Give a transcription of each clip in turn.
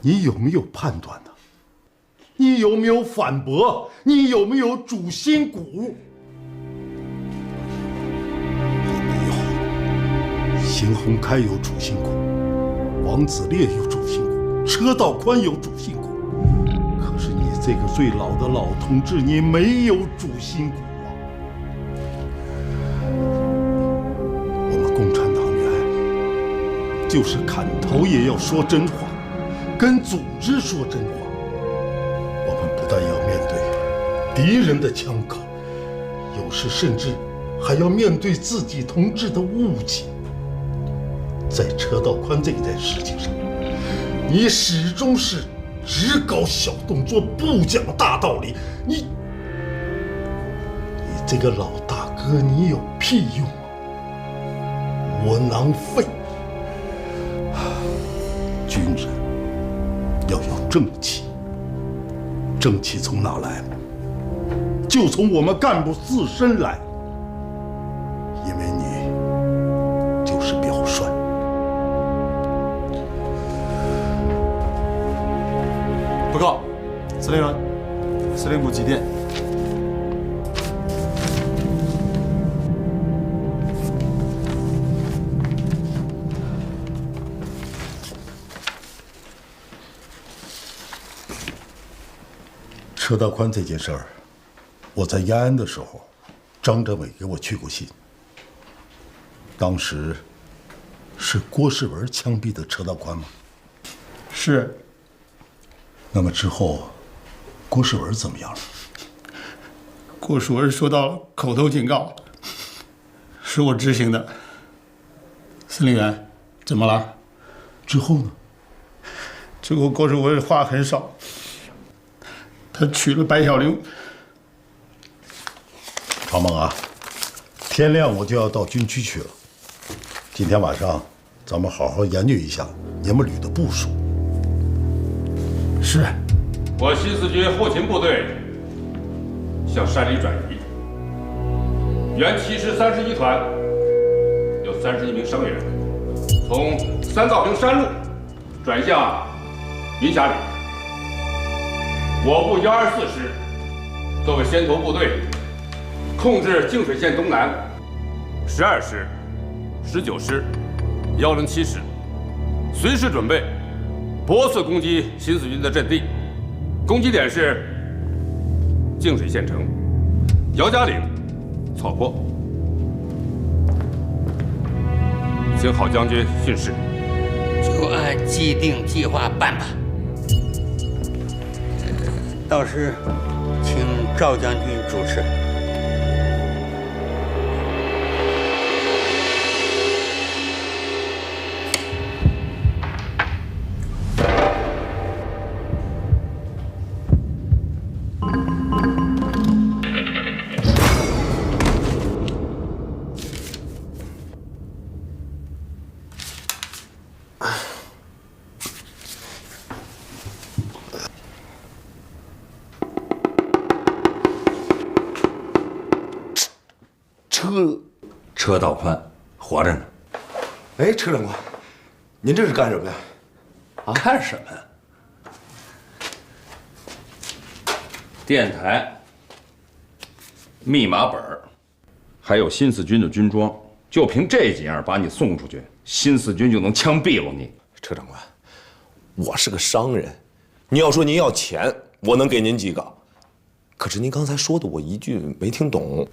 你有没有判断呢？你有没有反驳？你有没有主心骨？也没有。邢洪开有主心骨，王子烈有主心骨，车道宽有主心骨。可是你这个最老的老同志，你没有主心骨啊！我们共产党员就是砍头也要说真话，跟组织说真话。我们不但要面对敌人的枪口，有时甚至还要面对自己同志的误解。在车道宽这一件事情上，你始终是只搞小动作，不讲大道理。你这个老大哥，你有屁用啊！窝囊废！军人要有正气，正气从哪来？就从我们干部自身来，因为你就是表率。报告，司令员，司令部急电。车道宽这件事儿，我在延安的时候，张政委给我去过信。当时是郭世文枪毙的车道宽吗？是。那么之后，郭世文怎么样了？郭世文收到口头警告，是我执行的。司令员，怎么了？之后呢？之后郭世文话很少，他娶了白小玲。常猛啊，天亮我就要到军区去了。今天晚上咱们好好研究一下你们旅的部署。是。我新四军后勤部队向山里转移，原7师31团有31名伤员，从三道坪山路转向云霞岭。我部124师作为先头部队，控制净水县东南12师、19师、107师，随时准备搏刺攻击新四军的阵地。攻击点是净水县城、姚家岭、草坡。请郝将军训示。就按既定计划办吧。到时请赵将军主持。车道宽活着呢。哎，车长官，您这是干什么呀？啊，干什么呀？电台、密码本，还有新四军的军装，就凭这几样把你送出去，新四军就能枪毙了你。车长官，我是个商人，您要说您要钱，我能给您几个。可是您刚才说的，我一句没听懂。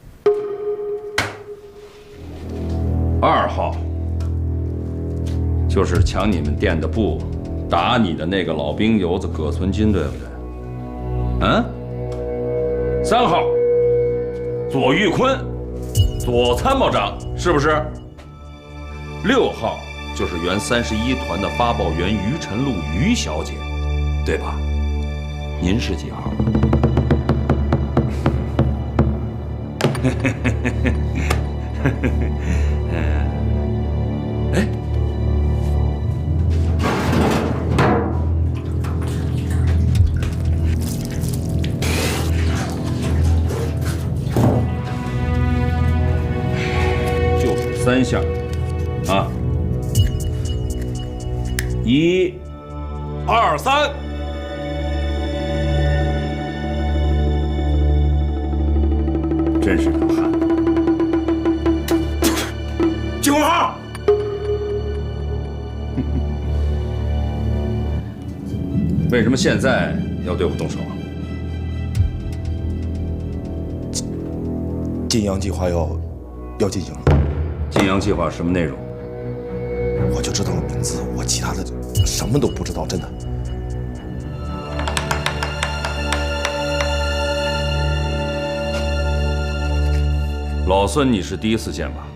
2号就是抢你们店的布，打你的那个老兵油子葛存金，对不对？嗯。3号左玉坤，左参谋长，是不是？6号就是原31团的发报员于晨露于小姐，对吧？您是几号？哎，就数3项啊，1、2、2、3。真是个汉子！记工号。为什么现在要对我动手？晋阳计划要进行了。晋阳计划什么内容？我就知道了名字，我其他的什么都不知道，真的。老孙，你是第一次见吧？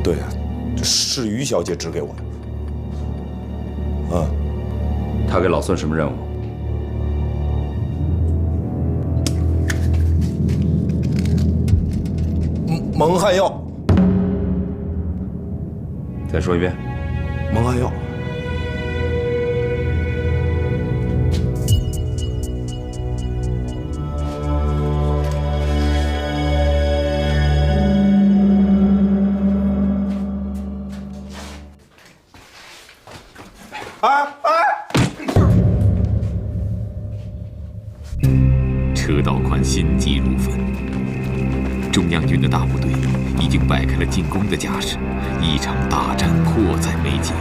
对啊，是于小姐指给我的。他给老孙什么任务？蒙汗药。再说一遍。蒙汗药。车道宽，心急如焚。中央军的大部队已经摆开了进攻的架势，一场大战迫在眉睫。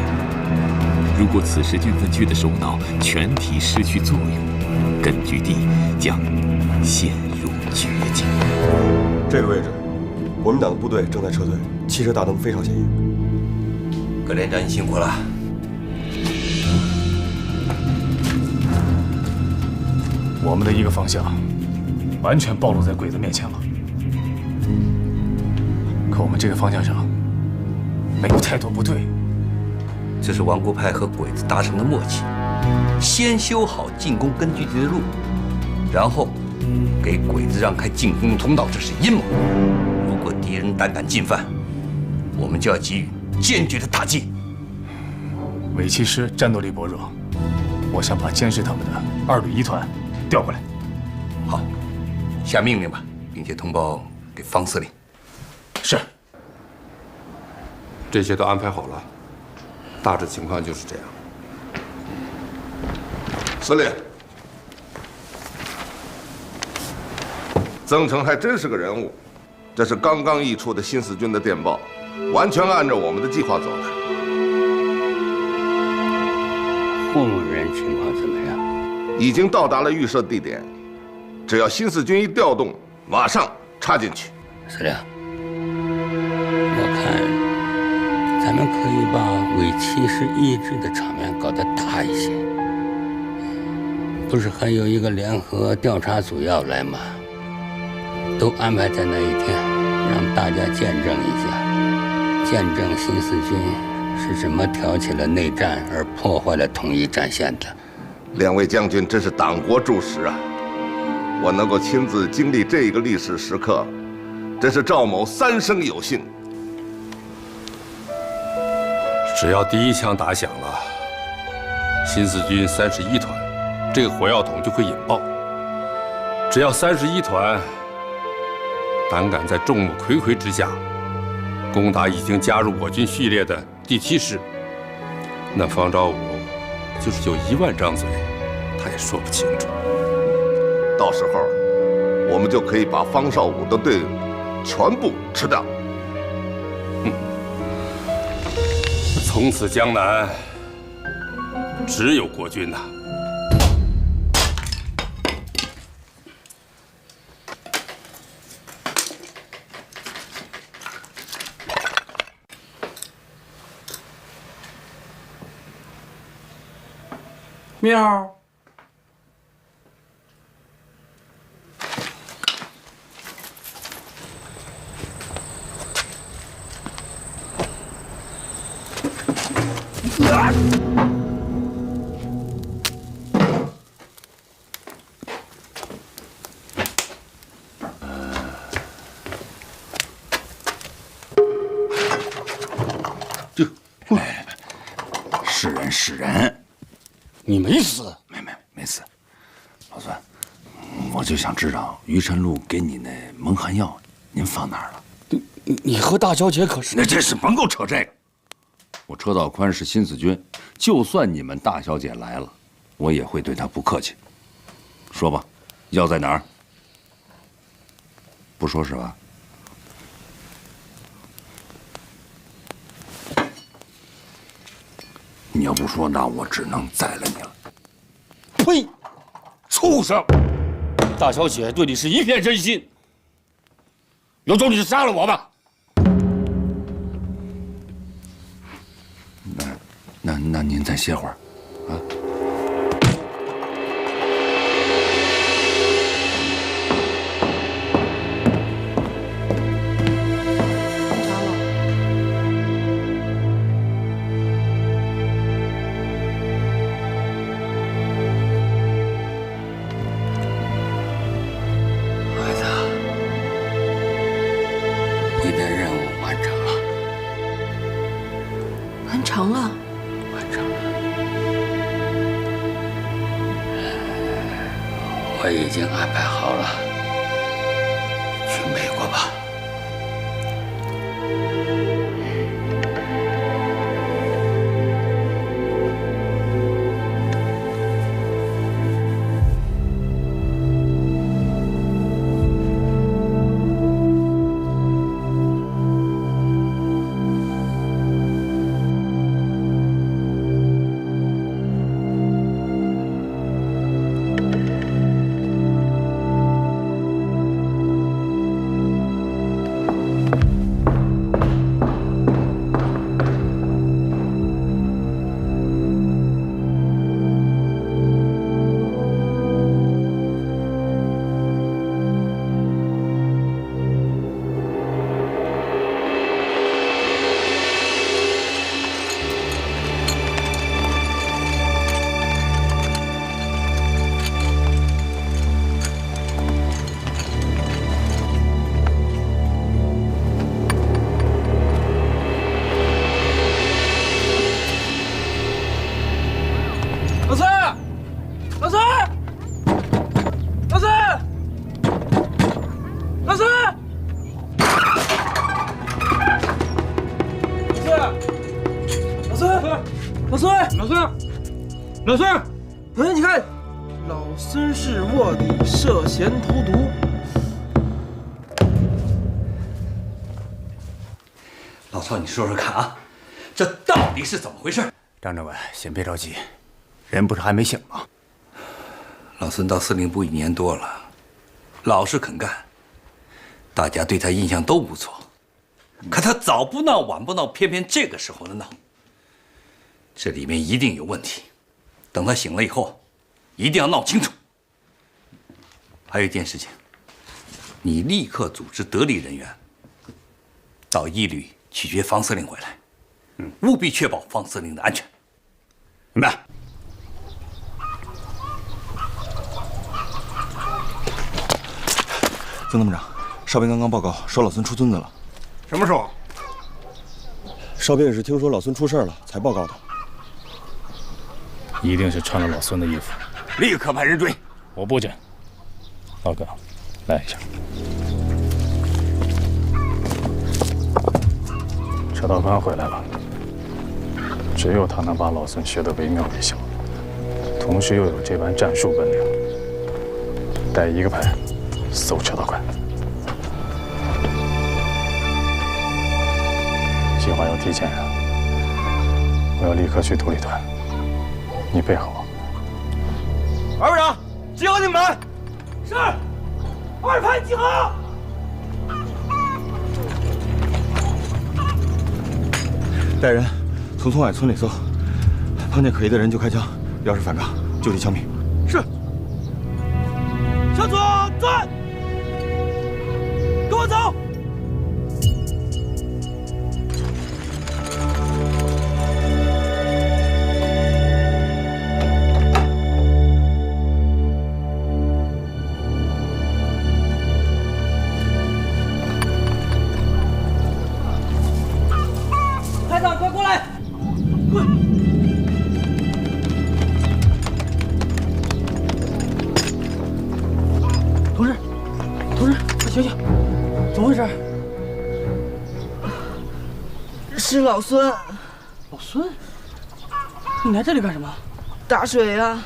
如果此时军分区的首脑全体失去作用，根据地将陷入绝境。这个位置，国民党的部队正在撤退，汽车大灯非常显眼。葛连长，你辛苦了。我们的一个方向完全暴露在鬼子面前了，可我们这个方向上没有太多部队。这是顽固派和鬼子达成的默契，先修好进攻根据地的路，然后给鬼子让开进攻的通道，这是阴谋。如果敌人胆敢进犯，我们就要给予坚决的打击。伪七师战斗力薄弱，我想把监视他们的2旅1团调过来。好，下命令吧，并且通报给方司令。是。这些都安排好了，大致情况就是这样。司令，曾成还真是个人物。这是刚刚译出的新四军的电报，完全按照我们的计划走的。后面情况怎么样？已经到达了预设地点，只要新四军一调动，马上插进去。司令，我看咱们可以把伪七师意志的场面搞得大一些。不是还有一个联合调查组要来吗？都安排在那一天，让大家见证一下，见证新四军是怎么挑起了内战而破坏了统一战线的。两位将军真是党国柱石啊！我能够亲自经历这个历史时刻，真是赵某3生有幸。只要第一枪打响了，新四军31团这个火药桶就会引爆。只要31团胆敢在众目睽睽之下攻打已经加入我军序列的第7师，那方昭武就是有1万张嘴，他也说不清楚。到时候，我们就可以把方绍武的队伍全部吃掉。从此江南只有国军呐！喵。是人，你没死？没死。老孙，我就想知道于晨露给你那蒙汗药，您放哪儿了？你和大小姐可是……那这是甭给我扯这个。我车道宽是新四军，就算你们大小姐来了，我也会对她不客气。说吧，药在哪儿？不说是吧？你要不说，那我只能宰了你了。呸！畜生！大小姐对你是一片真心，有种你就杀了我吧！那您再歇会儿，啊。成了，完成了。我已经安排好了，去美国吧。老孙，哎，你看，老孙是卧底涉嫌投毒。老曹，你说说看啊，这到底是怎么回事？张长官，先别着急，人不是还没醒吗？老孙到司令部1年多了，老实肯干，大家对他印象都不错。可他早不闹晚不闹，偏偏这个时候的闹，这里面一定有问题。等他醒了以后，一定要闹清楚。还有一件事情，你立刻组织得力人员到一旅取决方司令回来，务必确保方司令的安全。明白？曾参谋长，哨兵刚刚报告说老孙出村子了。什么时候？哨兵也是听说老孙出事了才报告的。一定是穿了老孙的衣服，立刻派人追。我不整。老哥，来一下。车道官回来了，只有他能把老孙学得惟妙惟肖，同时又有这般战术本领。带1个排搜车道官。计划要提前啊！我要立刻去独立团。你备好。二排长，集合你们！是。2排集合。带人从松海村里搜，碰见可疑的人就开枪，要是反抗就地枪毙。是。向左转，跟我走。是老孙，老孙，你来这里干什么？打水啊！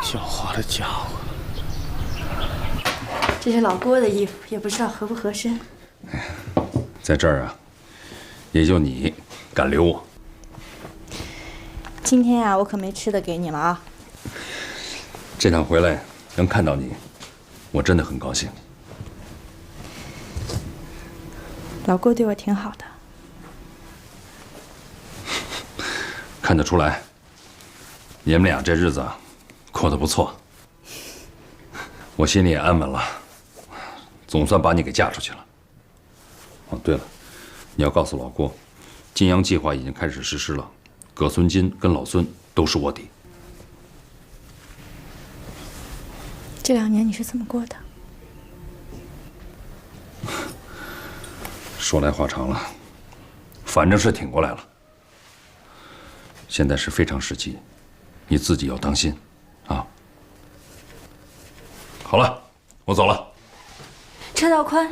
狡猾的家伙！这是老郭的衣服，也不知道合不合身。在这儿啊，也就你敢留我。今天啊，我可没吃的给你了啊。这趟回来能看到你，我真的很高兴。老郭对我挺好的。看得出来，你们俩这日子过得不错，我心里也安稳了，总算把你给嫁出去了。哦，对了，你要告诉老郭，金阳计划已经开始实施了，葛孙金跟老孙都是卧底。这2年你是怎么过的？说来话长了，反正是挺过来了。现在是非常时期，你自己要当心，啊！好了，我走了。车道宽。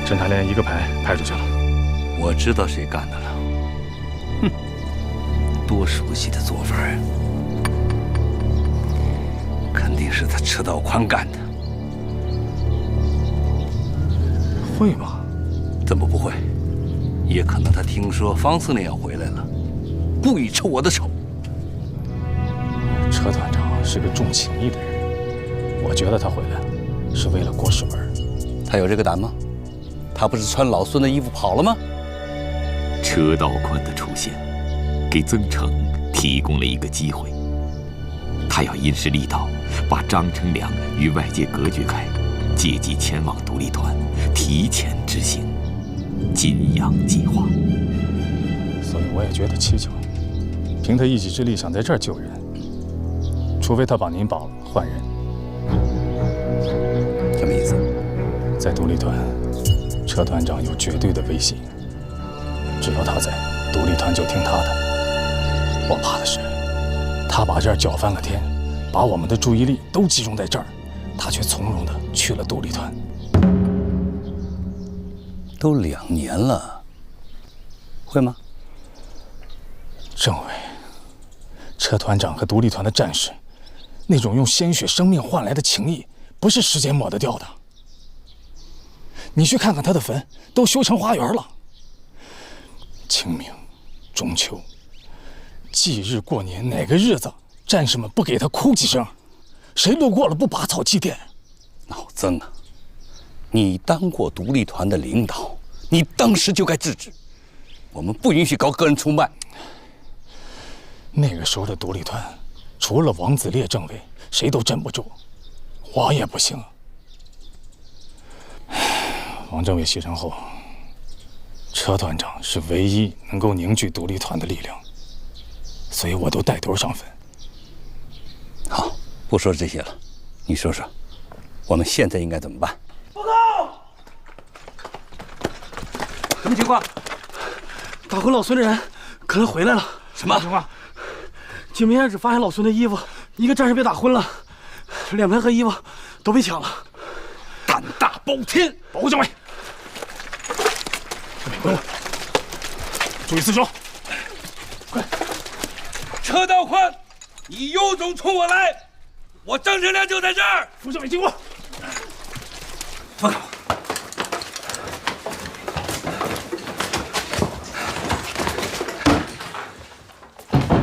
侦查连1个排派出去了。我知道谁干的了。哼，多熟悉的做法呀！肯定是他车道宽干的。会吗？怎么不会？也可能他听说方司令要回来了，故意抽我的手。车团长是个重情义的人，我觉得他回来是为了郭世文。他有这个胆吗？他不是穿老孙的衣服跑了吗？车道宽的出现，给曾成提供了一个机会。他要因势利导，把张成良与外界隔绝开，借机前往独立团，提前执行金阳计划。所以我也觉得蹊跷，凭他一己之力想在这儿救人，除非他把您保了换人。什么意思？在独立团，车团长有绝对的威信，只要他在，独立团就听他的。我怕的是，他把这儿搅翻了天，把我们的注意力都集中在这儿，他却从容地去了独立团。都2年了，会吗？政委，车团长和独立团的战士，那种用鲜血生命换来的情谊，不是时间抹得掉的。你去看看他的坟，都修成花园了。清明、中秋、忌日过年，哪个日子战士们不给他哭几声？谁路过了不拔草祭奠？老曾啊，你当过独立团的领导，你当时就该制止。我们不允许搞个人出卖。那个时候的独立团，除了王子烈政委，谁都镇不住，我也不行。王政委牺牲后，车团长是唯一能够凝聚独立团的力量，所以我都带头上坟。好，不说这些了，你说说，我们现在应该怎么办？报告！什么情况？打昏老孙的人可能回来了。什么情况？警民院只发现老孙的衣服，一个战士被打昏了，脸盆和衣服都被抢了。胆大包天！保护政委！回来，注意四周。快！车道宽，你有种冲我来！我张成良就在这儿。副政委经过。放开我！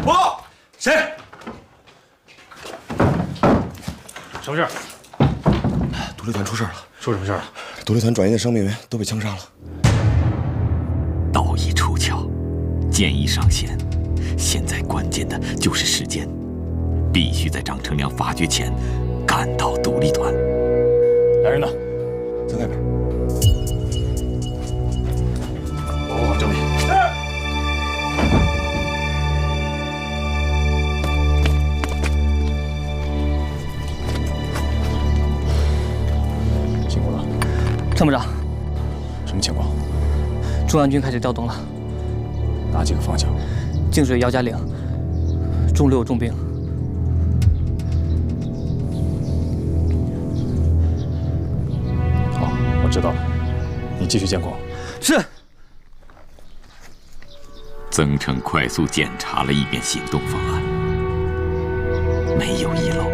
报告，谁？什么事？独立团出事了。出什么事了？独立团转移的伤病员都被枪杀了。道义出鞘，剑意上弦，现在关键的就是时间，必须在张成良发觉前赶到独立团。来人呢？在外边。护好正面。辛苦了，参谋长。什么情况？中央军开始调动了。哪几个方向？净水姚家岭，中6重兵。好，我知道了。你继续监控。是。曾诚快速检查了一遍行动方案，没有遗漏。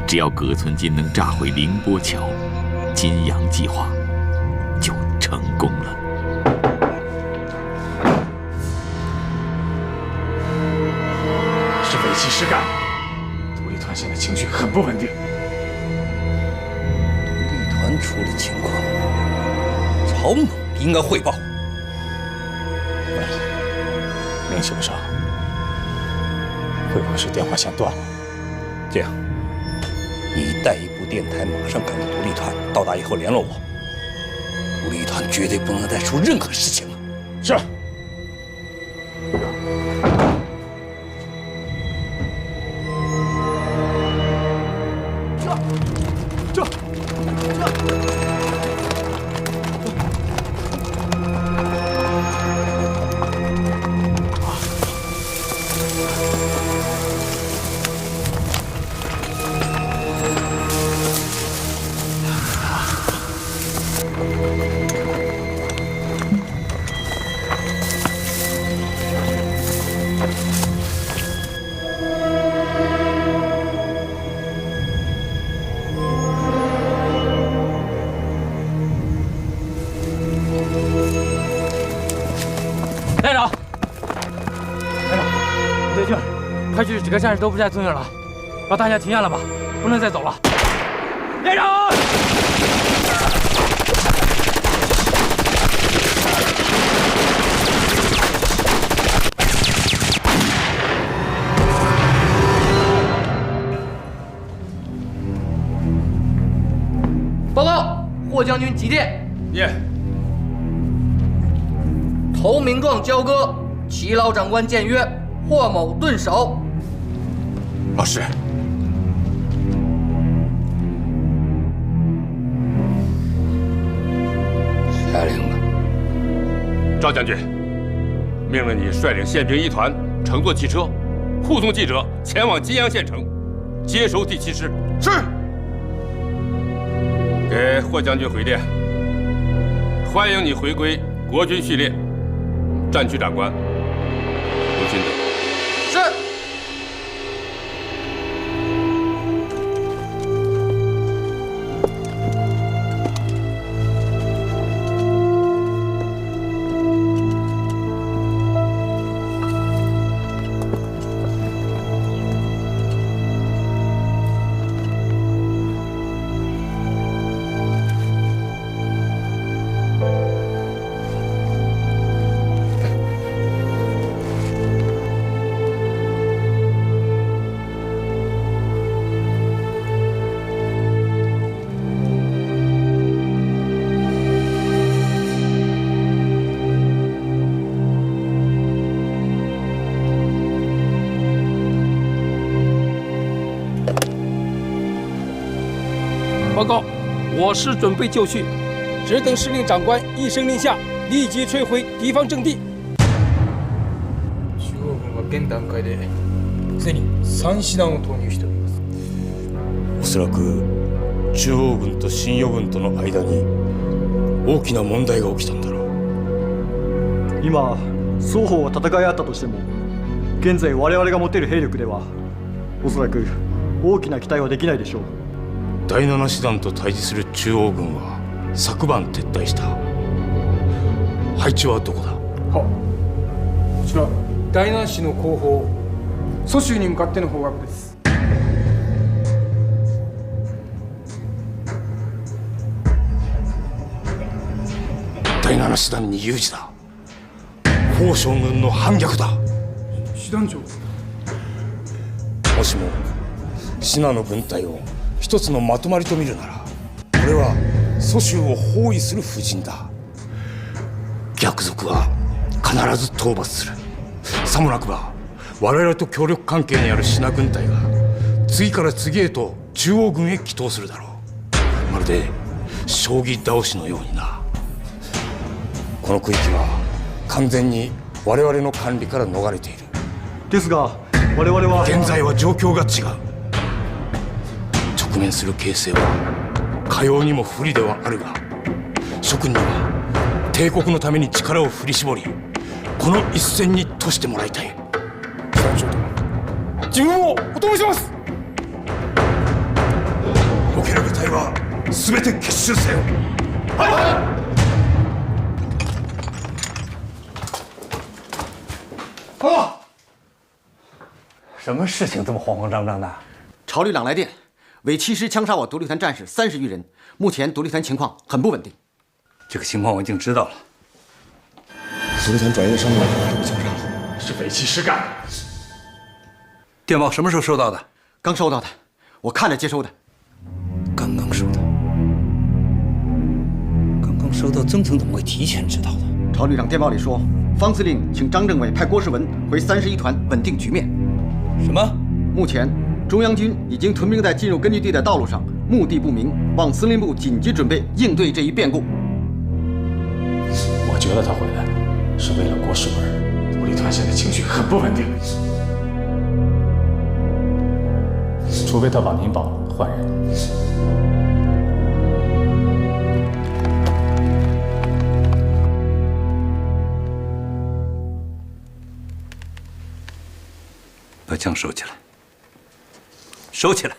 只要葛存金能炸毁凌波桥，金阳计划就成功了。是伪欺实干，独立团现在情绪很不稳定。独立团处理情况，曹猛应该汇报。喂，联系不上，会不会是电话线断了？这样，你带一部电台，马上赶到独立团，到达以后联络我。独立团绝对不能再出任何事情了。是。连长，不对劲儿，派去几个战士都不见踪影了，让大家停下来吧，不能再走了。连长，报告，霍将军急电。念。投名状交割，齐老长官见曰：霍某顿首。老师，下令了。赵将军，命令你率领宪兵1团乘坐汽车，护送记者前往金阳县城，接收第7师。是。给霍将军回电，欢迎你回归国军序列。战区长官刘金德。是。报告，我师准备就绪，只等司令长官一声令下，立即摧毁敌方阵地。中央軍は現段階ですでに3師団を投入しております。おそらく中央軍と新余軍との間に大きな問題が起きたんだろう。今双方は戦い合ったとしても、現在我々が持てる兵力ではおそらく大きな期待はできないでしょう。第7師団と対峙する中央軍は昨晩撤退した。配置はどこだ？はこちら第7師の後方蘇州に向かっての方角です。第7師団に有事だ。宝将軍の反逆だ。師団長、もしも信濃軍隊を一つのまとまりと見るなら、これは蘇州を包囲する布陣だ。逆賊は必ず討伐する。さもなくば我々と協力関係にあるシナ軍隊が次から次へと中央軍へ帰投するだろう。まるで将棋倒しのようにな。この区域は完全に我々の管理から逃れている。ですが我々は現在は状況が違う。直面する形勢はかようにも不利ではあるが、諸君には帝国のために力を振り絞り、この一戦に賭してもらいたい。自分をお供します。動ける部隊は全て結集せよ。はい。什么事情这么慌慌张张的？朝旅长来电，伪欺师枪杀我独立团战士30余人，目前独立团情况很不稳定。这个情况我已经知道了。独立团转移的伤员都被枪杀，是伪欺师干的。电报什么时候收到的？刚收到的，我看着接收的。刚刚收到。刚刚收到，曾层怎么会提前知道的？朝旅长电报里说，方司令请张政委派郭世文回31团稳定局面。什么？目前中央军已经屯兵在进入根据地的道路上，目的不明，望司令部紧急准备应对这一变故。我觉得他回来是为了郭世文，独立团现在情绪很不稳定，除非他把您保了换人。把枪收起来，收起来。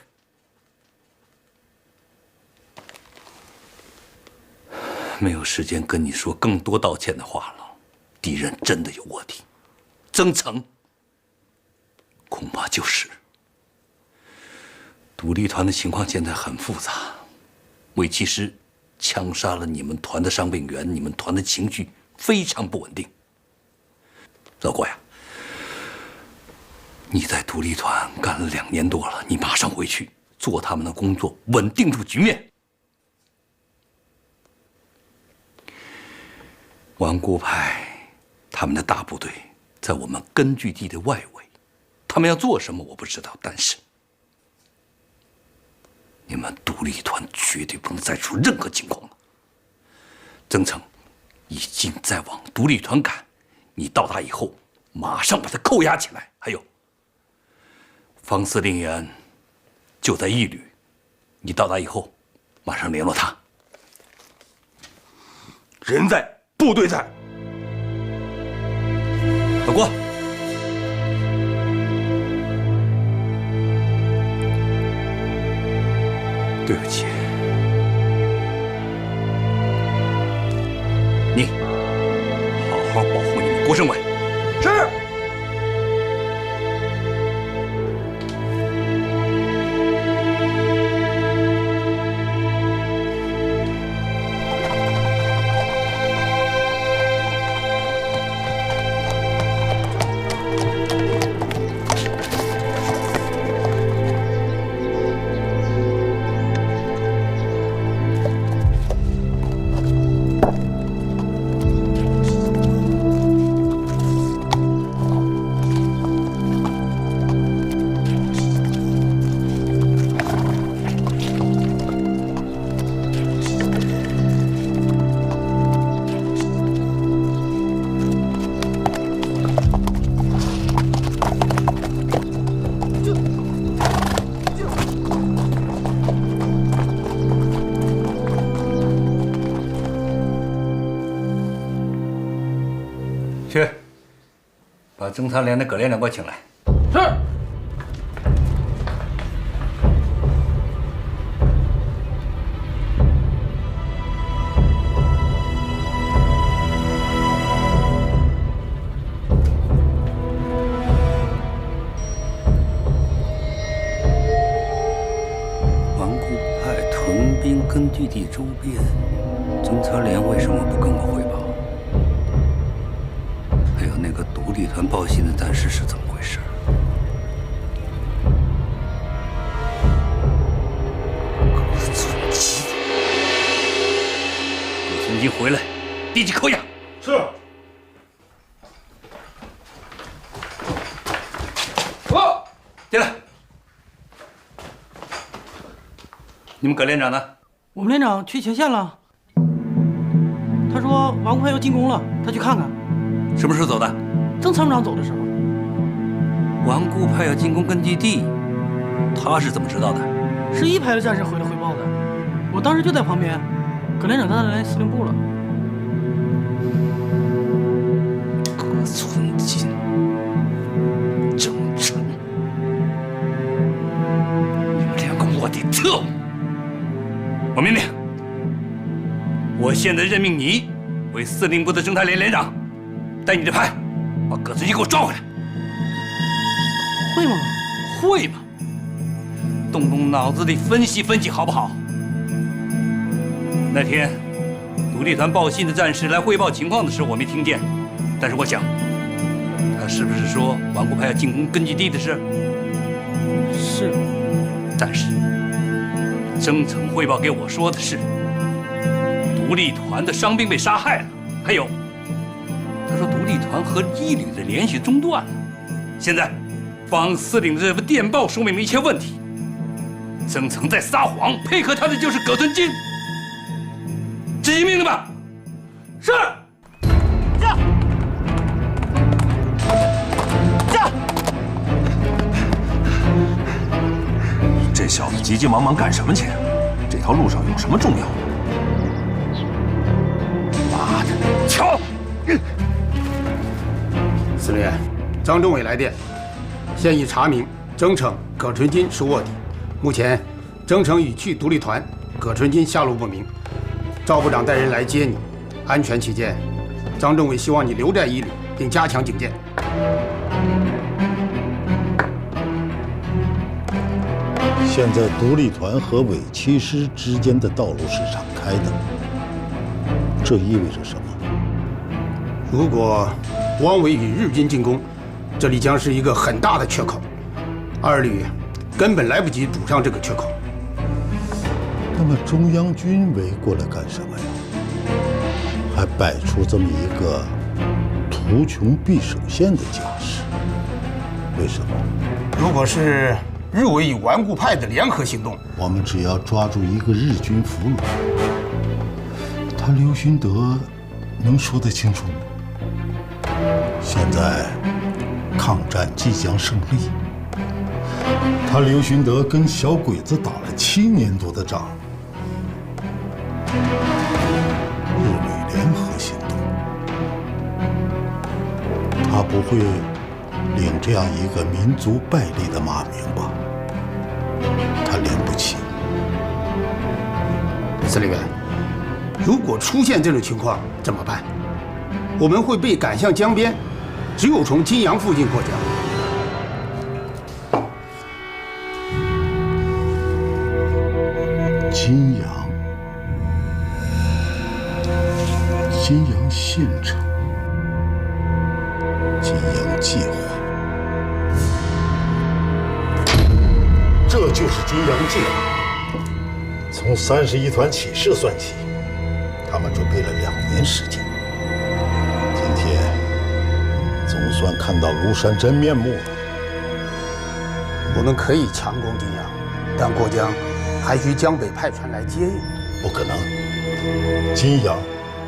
没有时间跟你说更多道歉的话了。敌人真的有卧底，曾层恐怕就是。独立团的情况现在很复杂，伪欺师枪杀了你们团的伤病员，你们团的情绪非常不稳定。老郭呀，你在独立团干了2年多了，你马上回去做他们的工作，稳定住局面。顽固派他们的大部队在我们根据地的外围，他们要做什么我不知道，但是你们独立团绝对不能再出任何情况了。曾层已经在往独立团赶，你到达以后马上把他扣押起来。还有，方司令员就在一旅，你到达以后马上联络他。人在，部队在。老郭，对不起，你好好保护你们郭政委。是。去，把侦察连的葛连长给我请来。是。顽固派屯兵根据地周边，侦察连为什么不跟我汇报？还有那个独立团报信的战士是怎么回事？葛存基，葛存基回来，立即扣押。是。进来。你们葛连长呢？我们连长去前线了。他说顽固派要进攻了，他去看看。什么时候走的？正参谋长走的时候。顽固派要进攻根据地，他是怎么知道的？是1排的战士回来汇报的，我当时就在旁边。葛连长他来司令部了。葛存金、郑成，你们2个卧底特务！我命令，我现在任命你为司令部的侦察连连长，带你的排把葛存金给我抓回来。会吗？会吗？动动脑子里分析分析好不好？那天独立团报信的战士来汇报情况的时候，我没听见，但是我想，他是不是说顽固派要进攻根据地的事？是。但是曾曾汇报给我说的是，独立团的伤兵被杀害了，还有，他说独立团和一旅的联系中断了。现在，方司令的这份电报说明了一切问题。曾曾在撒谎，配合他的就是葛存金。执行命令吧。是。驾！驾！这小子急急忙忙干什么去？这条路上有什么重要？妈的，瞧！司令员，张政委来电，现已查明曾成、葛存金是卧底。目前，曾成已去独立团，葛存金下落不明。赵部长带人来接你，安全起见，张政委希望你留在一旅，并加强警戒。现在独立团和伪七师之间的道路是敞开的，这意味着什么？如果汪伪与日军进攻，这里将是一个很大的缺口，二旅根本来不及补上这个缺口。那么中央军围过来干什么呀？还摆出这么一个图穷匕首现的架势，为什么？如果是日伪与顽固派的联合行动，我们只要抓住一个日军俘虏，他刘勋德能说得清楚吗？现在抗战即将胜利，他刘勋德跟小鬼子打了7年多的仗，日伪联合行动，他不会领这样一个民族败类的骂名吧？他连不起。司令员，如果出现这种情况怎么办？我们会被赶向江边，只有从金阳附近过江。金阳县城，金阳计划，这就是金阳计划。从31团起事算起，他们准备了2年时间。今天总算看到庐山真面目了。我们可以强攻金阳，但过江还需江北派船来接应。不可能，金阳，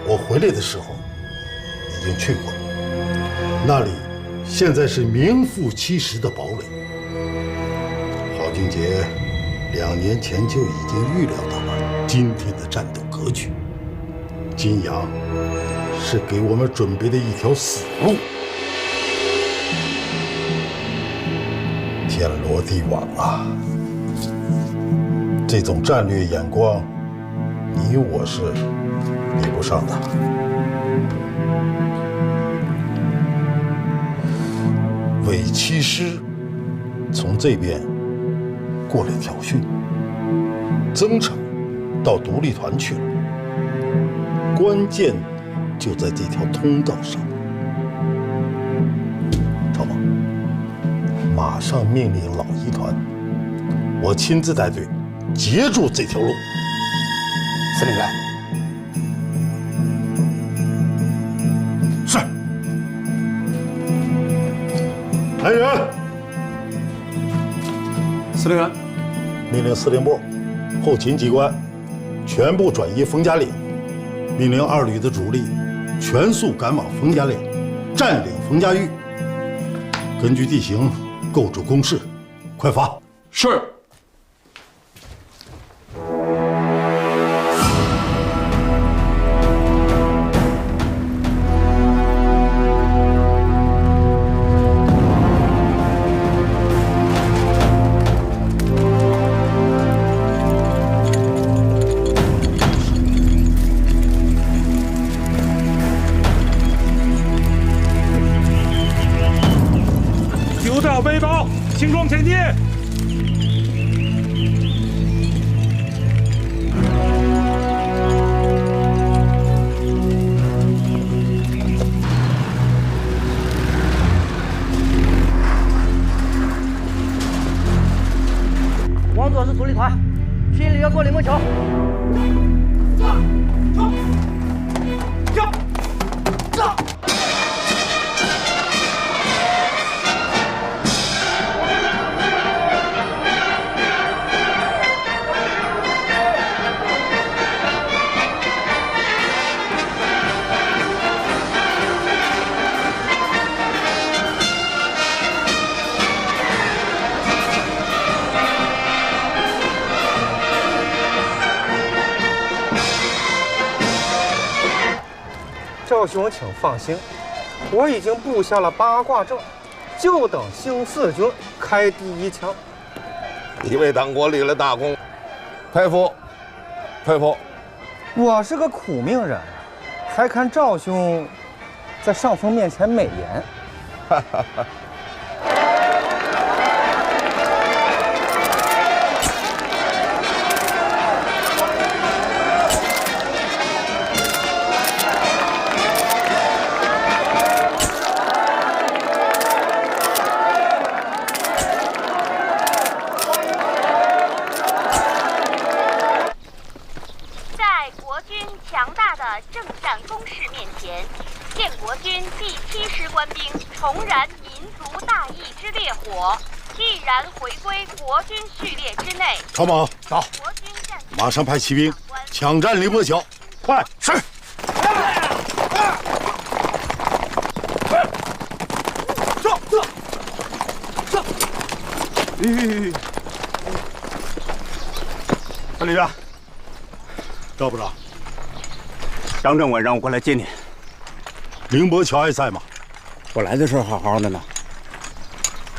我回来的时候已经去过了，那里现在是名副其实的堡垒。郝俊杰2年前就已经预料到了今天的战斗格局。金阳是给我们准备的一条死路，天罗地网啊！这种战略眼光，你我是比不上的。伪七师从这边过来挑衅，曾成到独立团去了，关键就在这条通道上。赵猛，马上命令老一团，我亲自带队截住这条路。司令员，来人！司令员，命令司令部、后勤机关全部转移冯家岭，命令2旅的主力全速赶往冯家岭，占领冯家峪。根据地形构筑工事，快发！是。丢掉背包，轻装前进。往左是主力团，心里要过灵魔桥。赵兄，请放心，我已经布下了八卦阵，就等新四军开第一枪。你为党国立了大功，佩服，佩服。我是个苦命人，还看赵兄在上峰面前美言。哈哈哈。正战攻势面前，建国军第7师官兵重燃民族大义之烈火，毅然回归国军序列之内。朝猛到，马上派骑兵抢占灵波桥，快！是。上！陈旅员，赵部长。张政委让我过来接你。灵波桥还在吗？我来的时候好好的呢。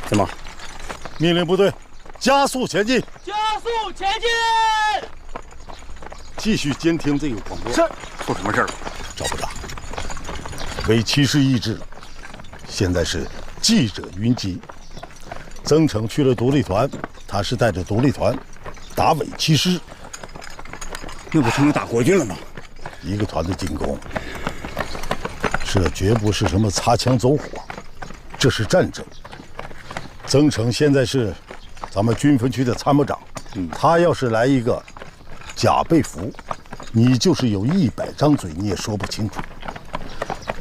怎么？命令部队加速前进。加速前进！继续监听这个广播。是。出什么事了？赵部长，伪七师易帜了，现在是记者云集。曾诚去了独立团，他是带着独立团打伪七师。那不成了打国军了吗？一个团的进攻，这绝不是什么擦枪走火，这是战争。曾诚现在是咱们军分区的参谋长，他要是来一个假被俘，你就是有100张嘴你也说不清楚。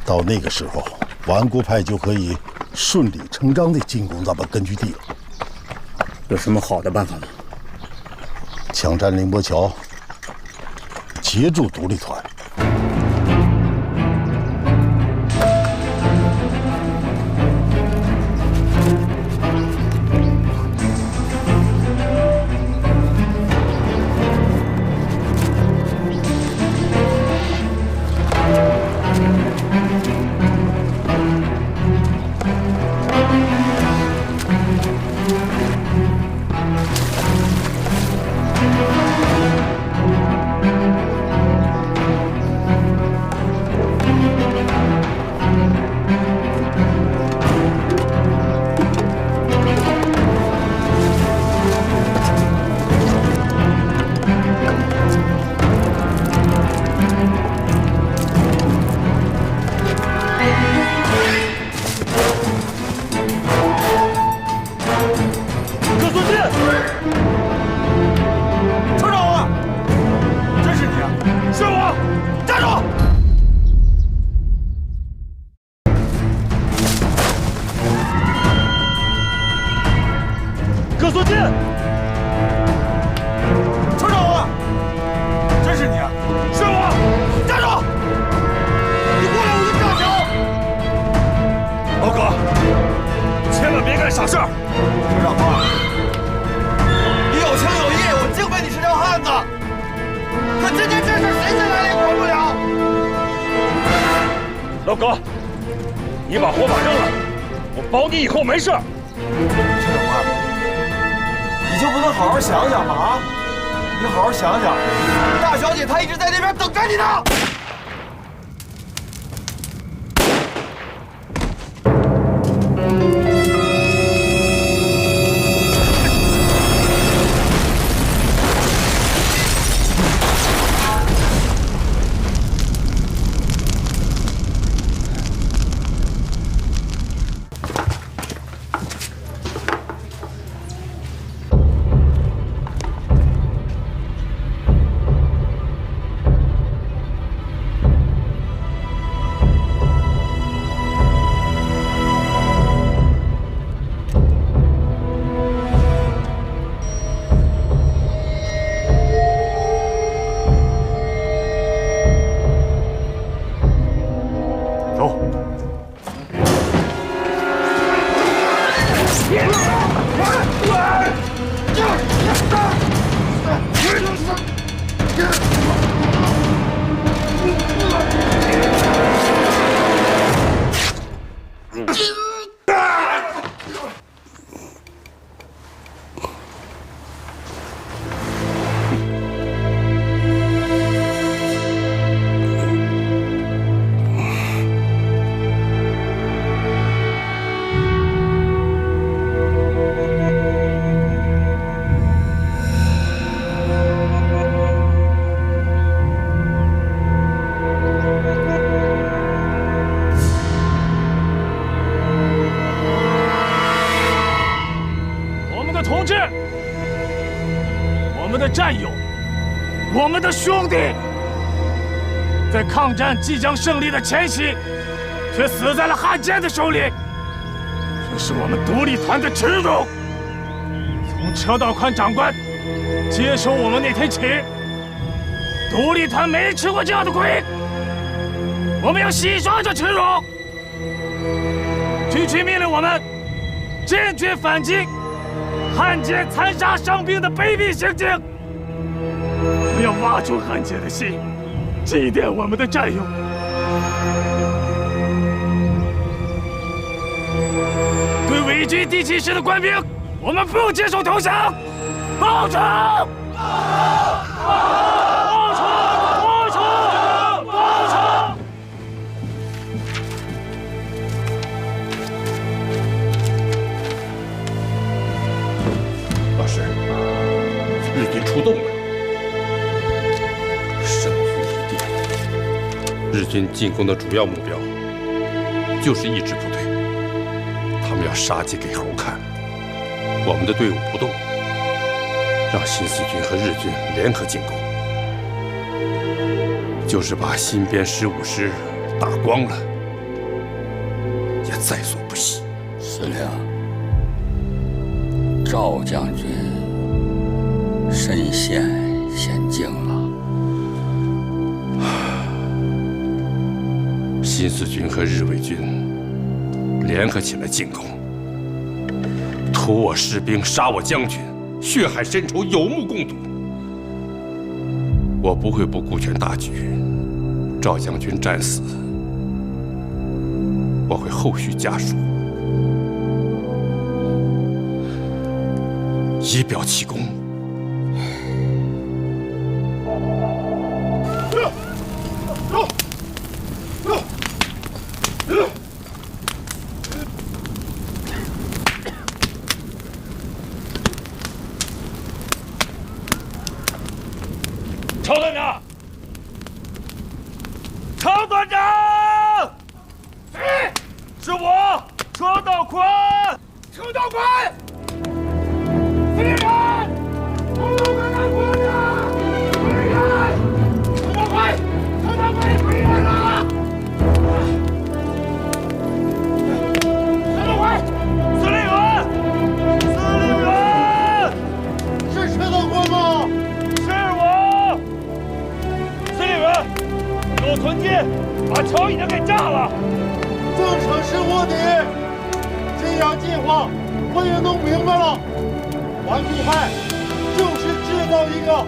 到那个时候，顽固派就可以顺理成章地进攻咱们根据地了。有什么好的办法吗？抢占灵波桥，截住独立团。孙金，车长啊，真是你啊！是我，站住！你过来我就炸桥！老葛，千万别干傻事儿！车长啊，你有情有义，我敬佩你是条汉子。可今天这事谁先来也管不了。老葛，你把火把扔了，我保你以后没事。车长啊，你就不能好好想想吗？啊，你好好想想，大小姐她一直在那边等着你呢。我们的兄弟，在抗战即将胜利的前夕，却死在了汉奸的手里，这是我们独立团的耻辱。从车道宽长官接手我们那天起，独立团没吃过这样的亏，我们要洗刷这耻辱。军区命令我们坚决反击汉奸残杀伤兵的卑鄙行径。我们要挖出汉奸的心，祭奠我们的战友。对伪军第7师的官兵，我们不接受投降，报仇！报仇！报仇！报仇！老师，日军出动了。日军进攻的主要目标就是一支部队，他们要杀鸡给猴看。我们的队伍不动，让新四军和日军联合进攻，就是把新编15师打光了，也在所不惜。司令，赵将军身陷险境了。新四军和日伪军联合起来进攻，屠我士兵，杀我将军，血海深仇，有目共睹。我不会不顾全大局。赵将军战死，我会后续家属，以表其功。曹团长，曹团长，是我，车道宽，车道宽，司令员，车道宽拿过来，司令员，车道宽，车道宽回来了，车道宽，司令员，司令员。彻底，这样计划我也弄明白了。顽固派就是制造一个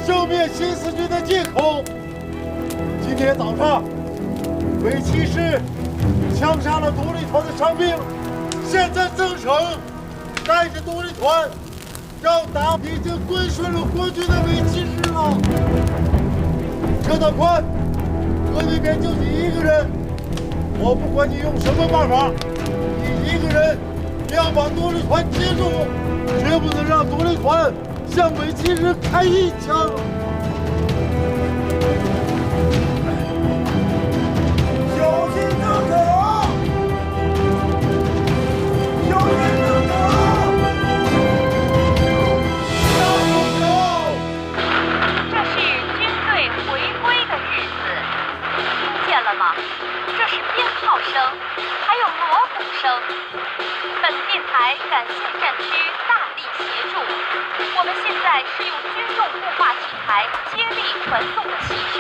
消灭新四军的借口。今天早上，伪骑师枪杀了独立团的伤兵，现在增城带着独立团要打已经归顺了国军的伪骑师了。车道宽，河那边就你一个人，我不管你用什么办法，你一个人要把独立团接住，绝不能让独立团向伪骑师开一枪。小心增城！小心增城！这是军队回归的日子，听见了吗？这是鞭炮声，还有锣鼓声。本电台感谢战区大力协助。我们现在是用军用雾化器材接力传送的喜讯。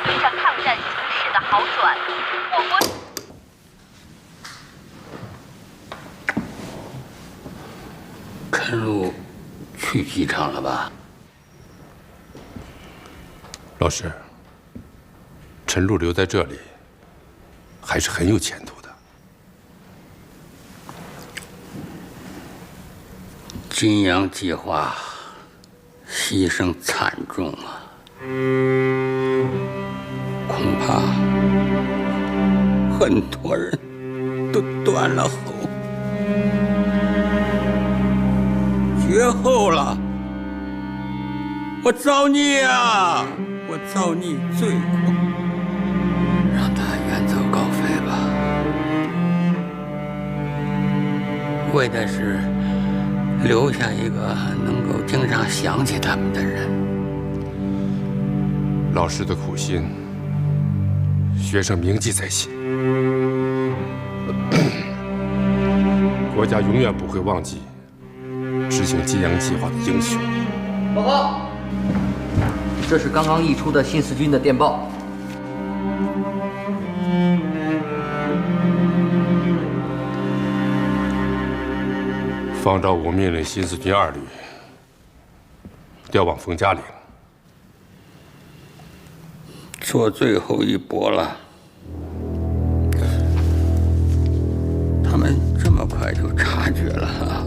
随着抗战形势的好转，我国陈露去机场了吧？老师，陈露留在这里，还是很有前途的。金阳计划牺牲惨重啊，恐怕很多人都断了后，绝后了。我造孽啊！我造孽罪过，让他远走高飞吧，为的是留下一个能够经常想起他们的人。老师的苦心，学生铭记在心。国家永远不会忘记执行金阳计划的英雄。报告，这是刚刚译出的新四军的电报。方兆武命令新四军2旅调往冯家岭，做最后一搏了。他们这么快就察觉了。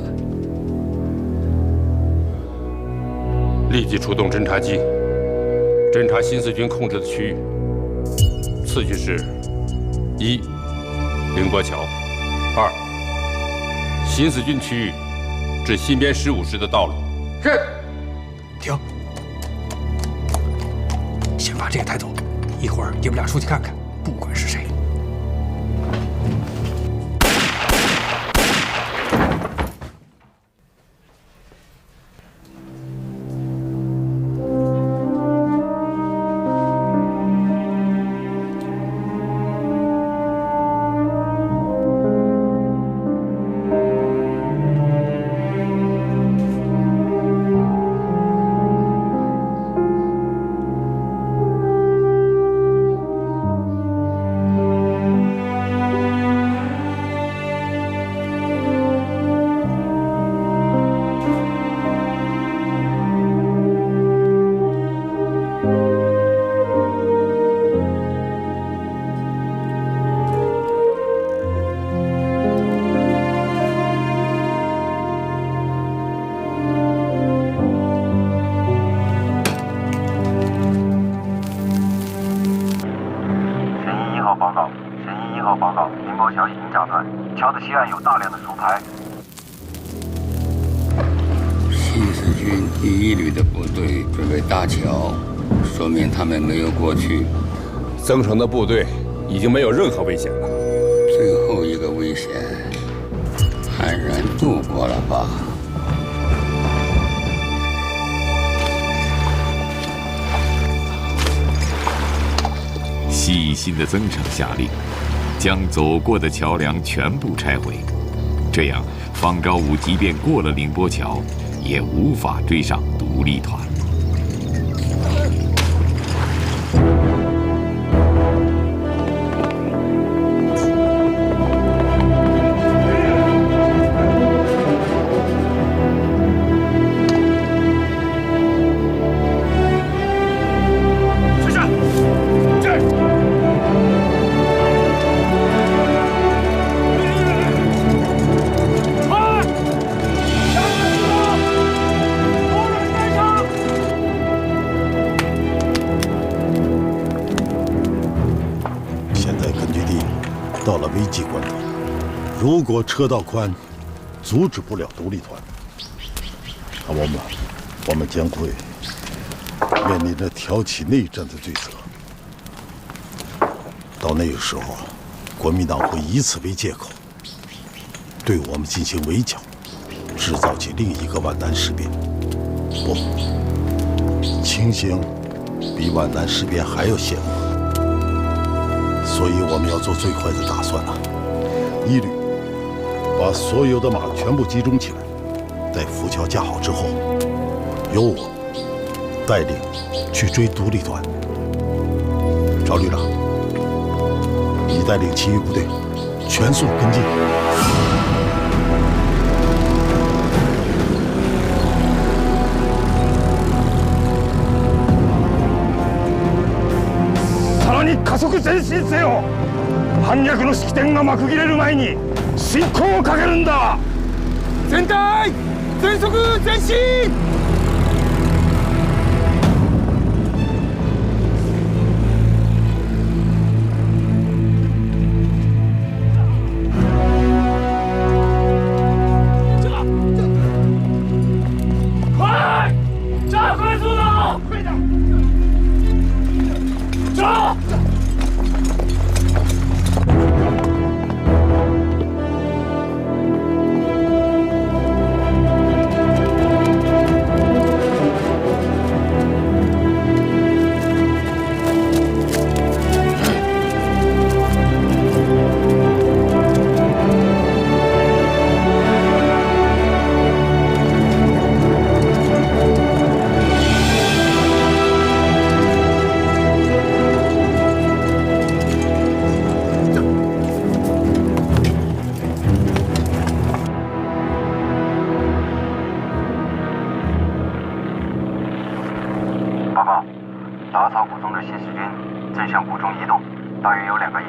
立即出动侦察机，侦察新四军控制的区域。次序是：1. 凌波桥；2. 新四军区域至新编15师的道路。是。停！先把这个带走，一会儿你们俩出去看看，不管是谁。桥的西岸有大量的手牌。新四军第1旅的部队准备搭桥，说明他们没有过去。增城的部队已经没有任何危险了。最后一个危险安然度过了吧？细心的增城下令，将走过的桥梁全部拆毁，这样方昭武即便过了凌波桥，也无法追上独立团。如果车道宽阻止不了独立团，那我们将会面临着挑起内战的罪责。到那个时候，国民党会以此为借口，对我们进行围剿，制造起另一个皖南事变。不，情形比皖南事变还要险恶。所以我们要做最坏的打算了，一律把所有的马全部集中起来，待浮桥架好之后，由我带领去追独立团。赵旅长，你带领其余部队全速跟进。さらに加速前進せよ。反逆の式典が幕切れる前に進行をかけるんだ。全体全速前進。快，加快速度！快点，走！报告，打草谷中的新四军正向谷中移动，大约有2个营。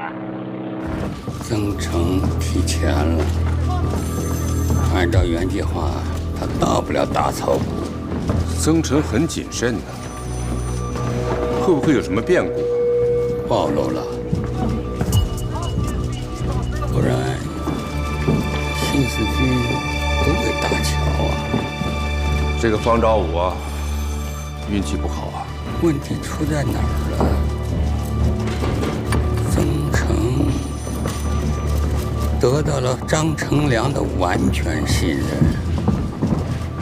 增城提前了，按照原计划，他到不了打草谷。增城很谨慎的，会不会有什么变故？暴露了，不然新四军不会搭桥啊。这个方昭武啊，运气不好啊。问题出在哪儿了？增城得到了张成良的完全信任。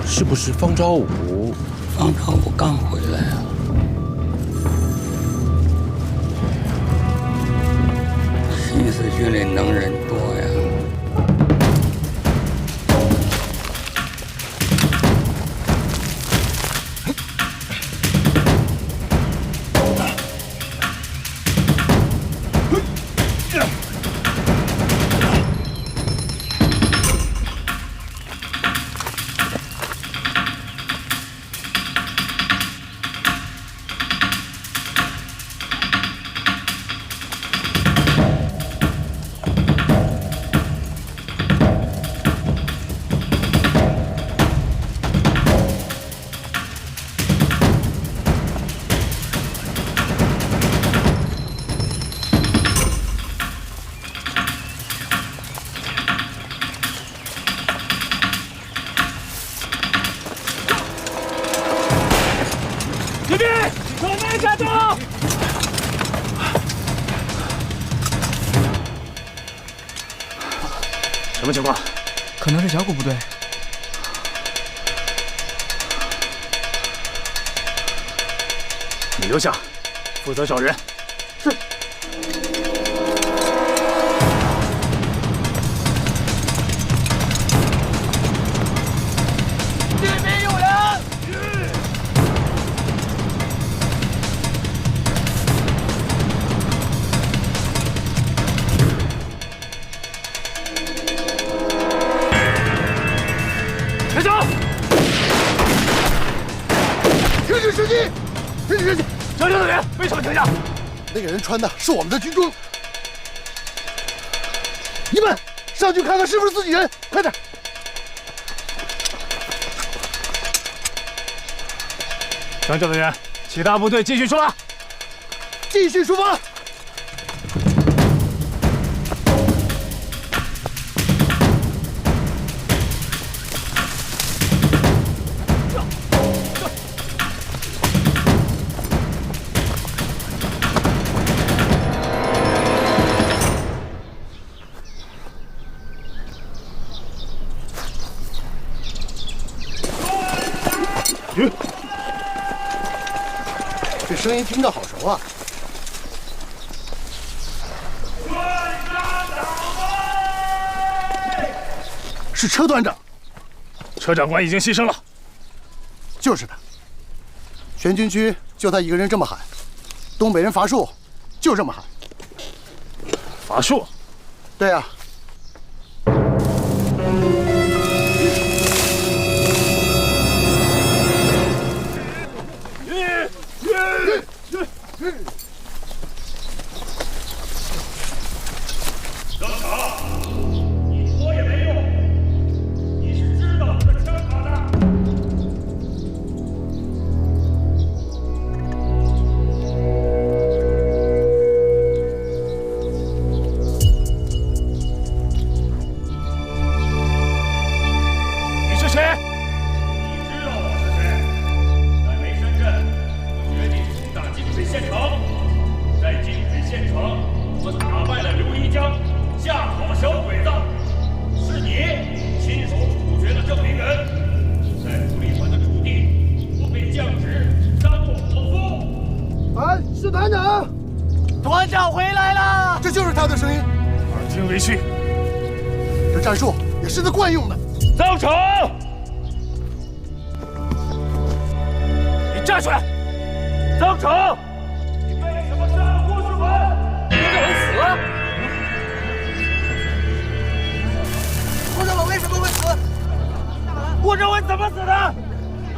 是不是方昭武？方昭武刚回来啊。新四军里能人多呀。这边，往南下走。什么情况？可能是小股部队。你留下，负责找人。是。这边有人。别走！停止射击！停止射击！交流队员，为什么停下？那个人穿的是我们的军装。你们上去看看是不是自己人，快点！张教队员，其他部队继续出发。继续出发。这声音听着好熟啊！是车团长。车长官已经牺牲了。就是他。全军区就他一个人这么喊，东北人伐树就这么喊。伐树？对呀。张长，你说也没用，你是知道我的枪法的。你是谁？你知道我是谁？在梅山镇，我决定攻打金水县城。在金水县城，我打败了刘一江。吓跑了小鬼子，是你亲手处决了郑明仁，在独立团的驻地，我被降职，当过伙夫。是团长，团长回来了，这就是他的声音。耳听为虚，这战术也是他惯用的。张成，你站出来！张成，你为什么杀了郭世文？郭世文死了。郭政委为什么会死？郭政委怎么死的？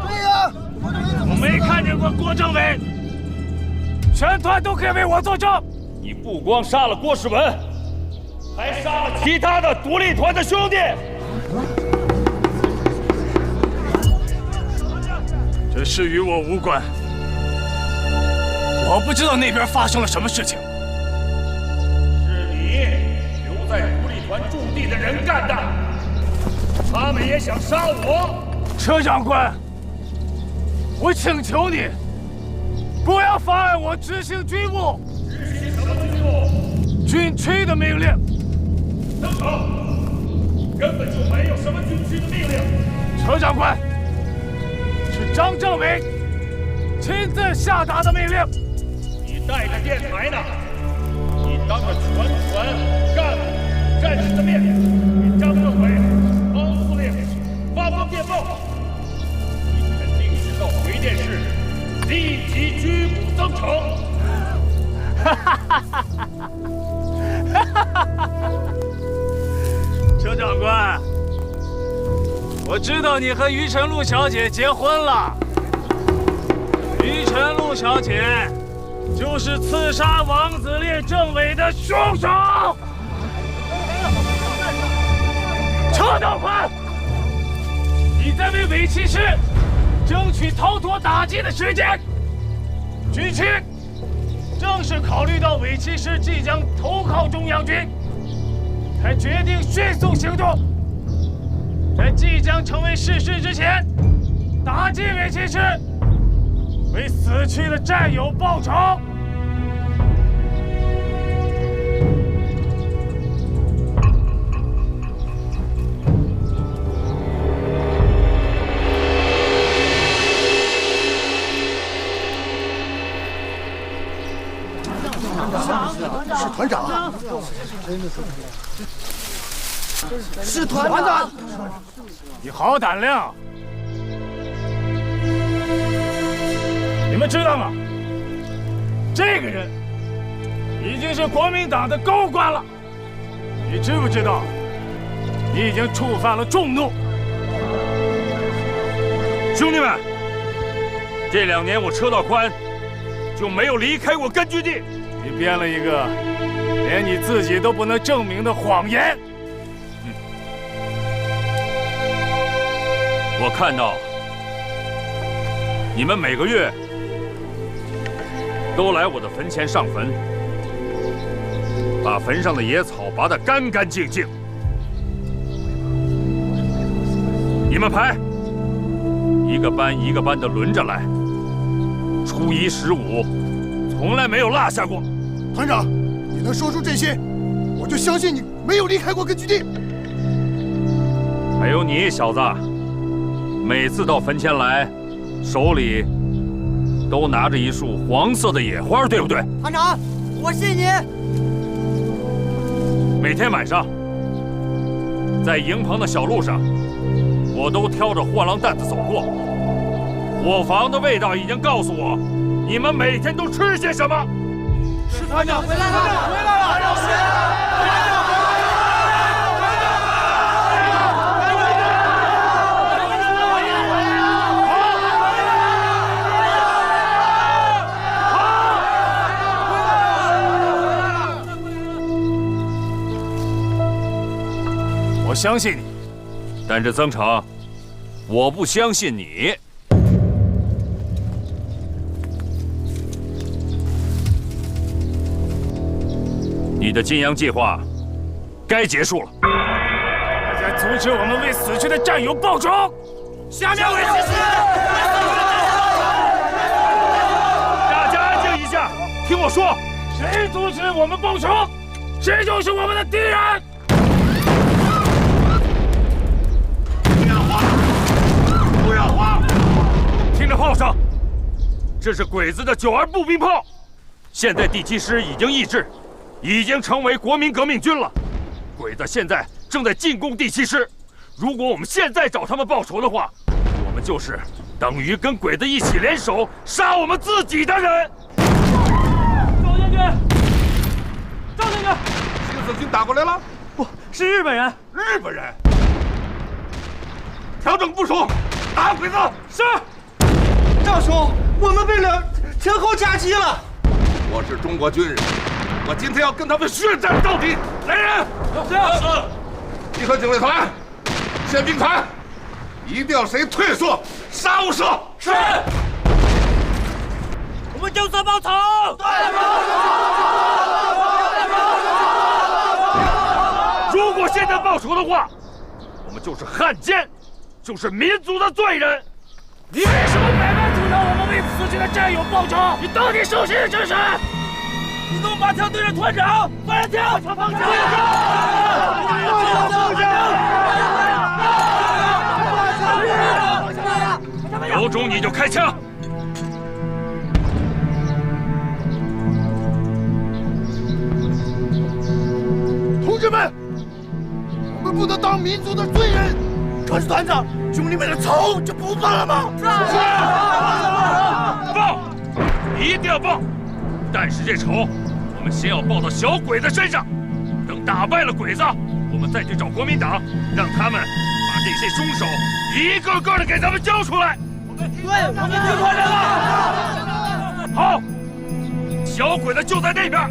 对呀，我没看见过郭政委，全团都可以为我作证。你不光杀了郭世文，还杀了其他的独立团的兄弟。这事与我无关，我不知道那边发生了什么事情。是你留在独立团驻地的人干的。他们也想杀我，车长官，我请求你，不要妨碍我执行军务。执行什么军务？军区的命令。等等，根本就没有什么军区的命令。车长官，是张政委亲自下达的命令。你带着电台呢？你当着全团干部、战士的面，给张政委。发放电报，你肯定知道回电室立即拘捕曾成。车长官，我知道你和于晨露小姐结婚了。于晨露小姐就是刺杀王子烈政委的凶手。车长官。你在为伪骑师争取逃脱打击的时间，军区正是考虑到伪骑师即将投靠中央军，才决定迅速行动，在即将成为事实之前，打击伪骑师，为死去的战友报仇。是团长，是团长，你好胆量！你们知道吗？这个人已经是国民党的高官了。你知不知道？你已经触犯了众怒。兄弟们，这2年我车道宽，就没有离开过根据地。你编了一个连你自己都不能证明的谎言。我看到你们每个月都来我的坟前上坟，把坟上的野草拔得干干净净。你们排，一个班一个班的轮着来，初一十五，从来没有落下过。团长，你能说出这些，我就相信你没有离开过根据地。还有你小子，每次到坟前来，手里都拿着一束黄色的野花，对不对？团长，我信您。每天晚上，在营棚的小路上，我都挑着货郎担子走过。伙房的味道已经告诉我，你们每天都吃些什么。是团长回来了，回来了，让我相信你，但是曾成，我不相信你。你的金阳计划该结束了。大家阻止我们为死去的战友报仇！下面为指示。大家安静一下，听我说，谁阻止我们报仇，谁就是我们的敌人。不要慌！听着炮声，这是鬼子的9·2步兵炮。现在第7师已经易帜，已经成为国民革命军了。鬼子现在正在进攻第7师，如果我们现在找他们报仇的话，我们就是等于跟鬼子一起联手杀我们自己的人。赵将军，赵将军，新四军打过来了？不是日本人。日本人，调整部署，打鬼子。是。赵兄，我们被前后夹击了。我是中国军人，我今天要跟他们血战到底！来人，是，集合警卫团、宪兵团，一定要谁退缩，杀无赦！是。我们就是报仇！如果现在报仇的话，我们就是汉奸，就是民族的罪人。你为什么百般阻挠我们为死去的战友报仇？你到底受谁的指使？你怎么把枪对着团长？放人枪！放枪！有种你就开枪！同志们，我们不能当民族的罪人。可是团长，兄弟们的仇就不报了吗？是。报，一定要报！但是这仇，我们先要报到小鬼子身上。等打败了鬼子，我们再去找国民党，让他们把这些凶手一个个的给咱们交出来。对，我们听团长了。好，小鬼子就在那边，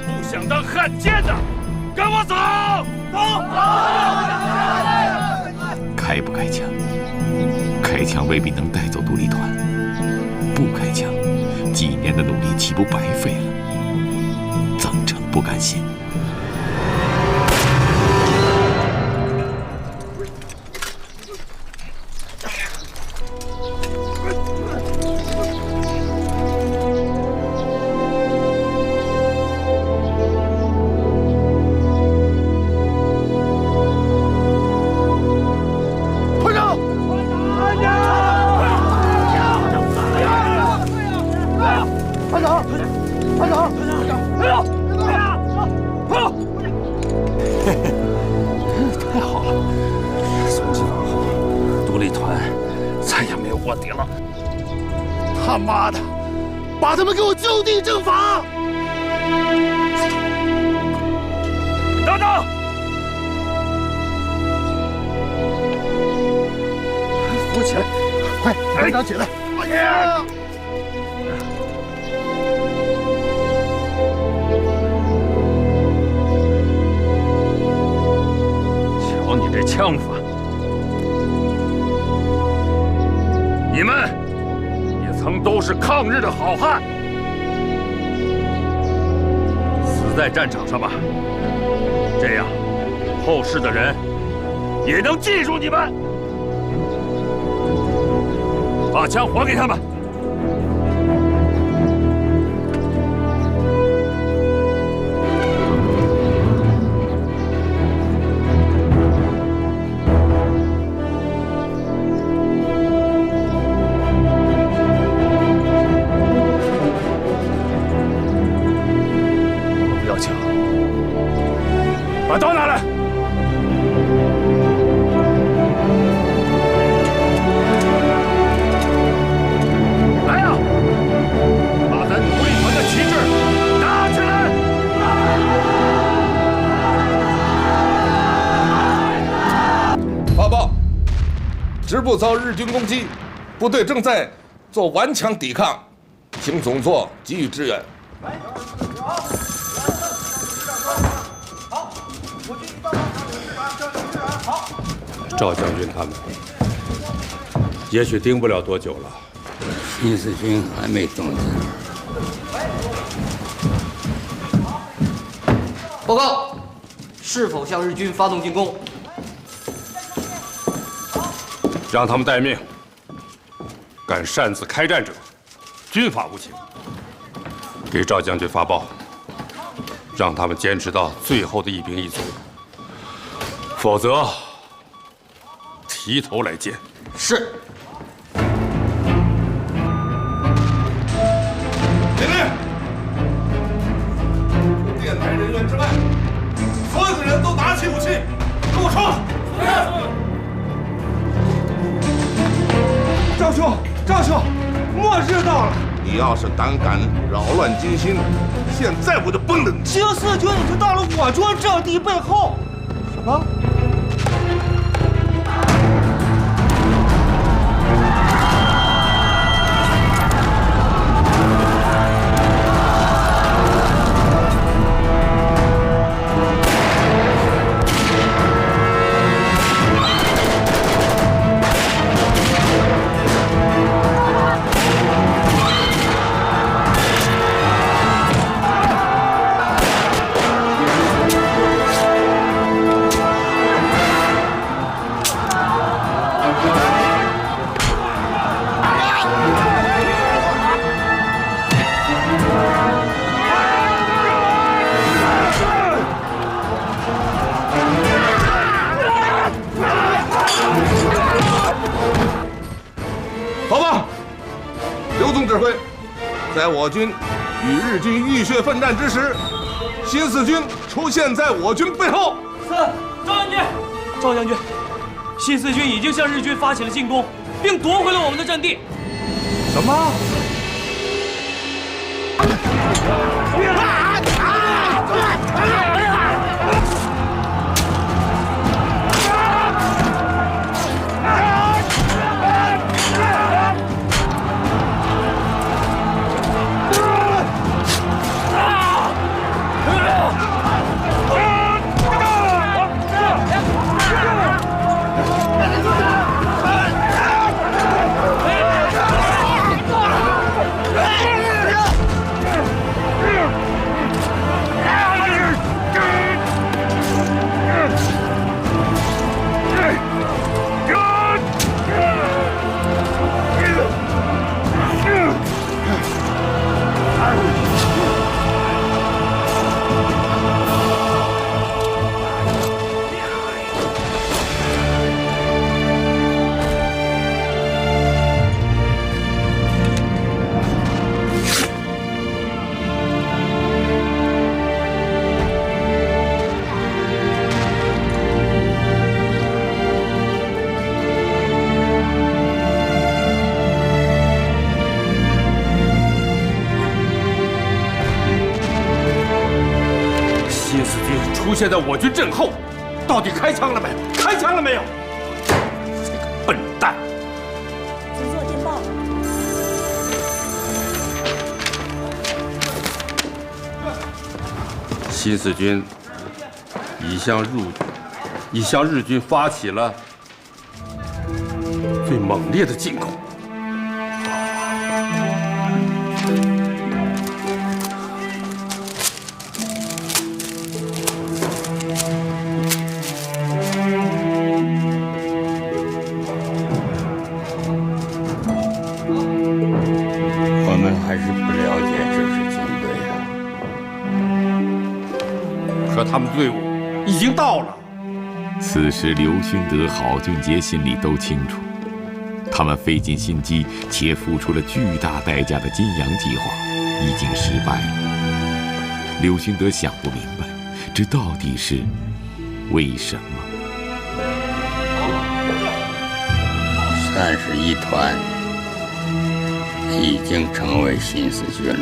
不想当汉奸的，跟我走！开不开枪？开枪未必能带走独立团，不开枪，几年的努力岂不白费了？曾成不甘心。他妈的，把他们给我就地正法！等等，扶起来，快，团长起来！瞧你这枪法，你们曾都是抗日的好汉，死在战场上吧，这样后世的人也能记住你们。把枪还给他们。直部遭日军攻击，部队正在做顽强抵抗，请总座给予支援。赵将军他们也许盯不了多久了。新四军还没动静。报告，是否向日军发动进攻？让他们待命。敢擅自开战者，军法无情。给赵将军发报，让他们坚持到最后的一兵一卒，否则提头来见。是。命令！除电台人员之外，所有的人都拿起武器，跟我冲！赵兄，赵兄，末日到了！你要是胆敢扰乱军心，现在我就崩了你！新四军已经到了我军阵地背后。什么？在我军与日军浴血奋战之时，新四军出现在我军背后。是，赵将军，赵将军，新四军已经向日军发起了进攻，并夺回了我们的阵地。什么？出现在我军阵后，到底开枪了没有？开枪了没有？这个笨蛋！总座电报。新四军已向日军发起了最猛烈的进攻。还是不了解这是军队啊。可他们队伍已经到了。此时刘勋德、郝俊杰心里都清楚，他们费尽心机且付出了巨大代价的金洋计划已经失败了。刘勋德想不明白，这到底是为什么？31团已经成为新四军了，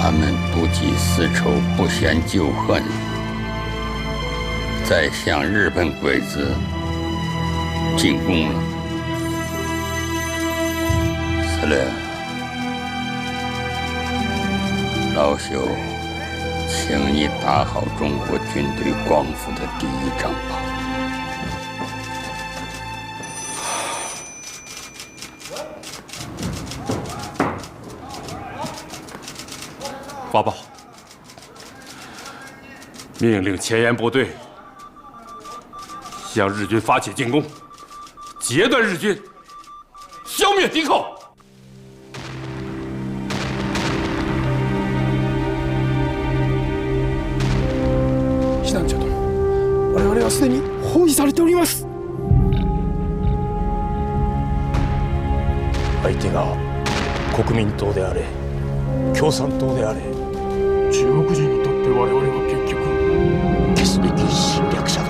他们不计私仇，不嫌旧恨，再向日本鬼子进攻了。司令，老朽，请你打好中国军队光复的第一仗吧。发报，命令前沿部队向日军发起进攻，截断日军，消灭敌寇。師団長殿、我々はすでに包囲されております。相手が国民党であれ共産党であれ、中国人にとって我々は結局消すべき侵略者だ。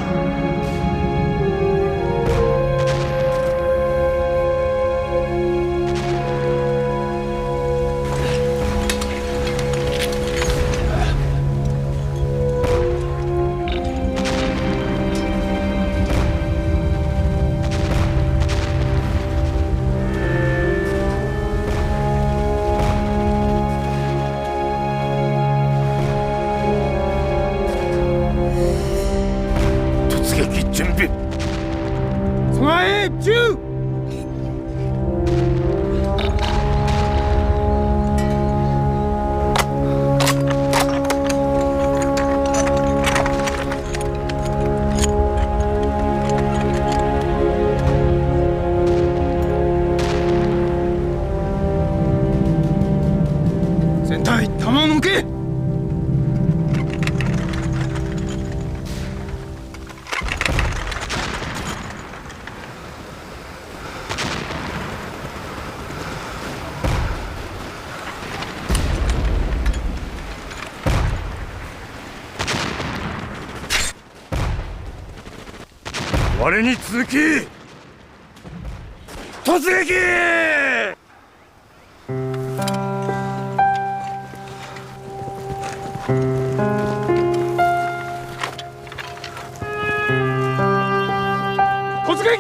我に続き突撃！突撃！